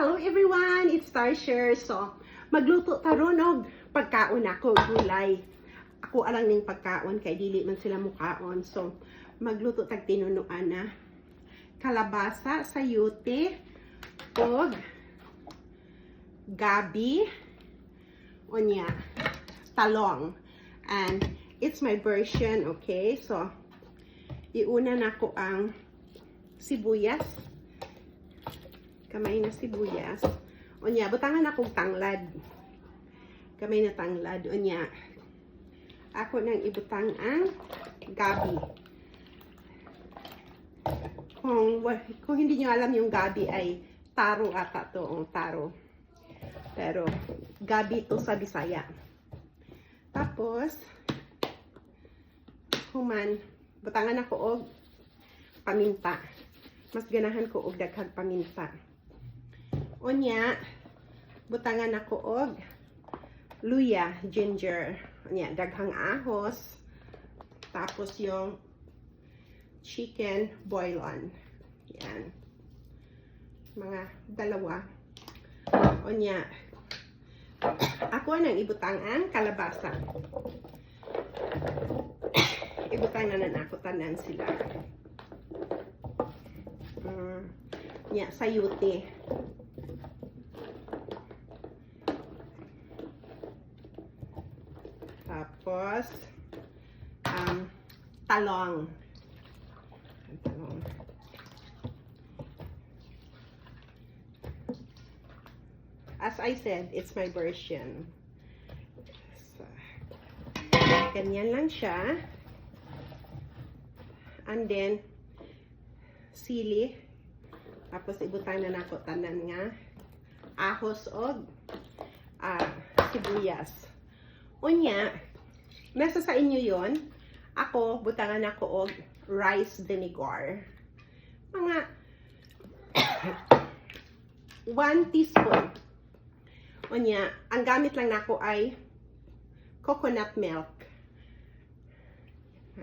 Hello everyone, it's Tarsher. So, magluto taron og pagkaon ako, gulay. Ako alang ning pagkaon kay dili man sila mukaon. So, magluto tag tinunuan na kalabasa, sayote, og gabi, onya, talong. And it's my version, okay? So, iuna na ko ang sibuyas. Kamay na sibuyas. Onya, butangan akong tanglad. Kamay na tanglad. Onya, ako nang ibutang ang gabi. Kung hindi nyo alam yung gabi ay taro ata to. Taro. Pero, gabi to sa Bisaya. Tapos, human, butangan ako og paminta. Mas ganahan ko og daghang paminta. Onya, butangan ako og luya, ginger. Onya, daghang ahos. Tapos yung chicken boilon. Yan. Mga dalawa. Onya, ako nang ibutang ang kalabasa. Ibutangan na ako tanan sila. Nya, sayote. Tapos, talong. Talong. As I said, it's my version. So, ganyan lang siya. And then, sili. Tapos, ibutang na nako tanan nga ahos og sibuyas. Unya, nasa sa inyo yon. Ako, butangan ako og rice vinegar. Mga 1 teaspoon. Unya, ang gamit lang nako ay coconut milk.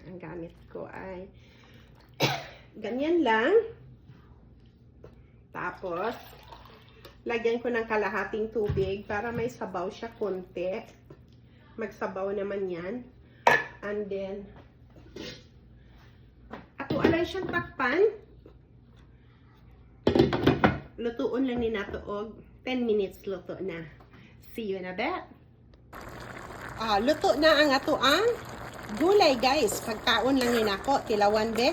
Ang gamit ko ay ganyan lang. Tapos, lagyan ko ng kalahating tubig para may sabaw siya konti. Magsabaw naman yan. And then, ato alay siyang takpan. Lutuon lang ni nato og 10 minutes luto na. See you in a bit. Luto na ang ato ang gulay, guys. Pagkaon lang ni nako, tilawan be.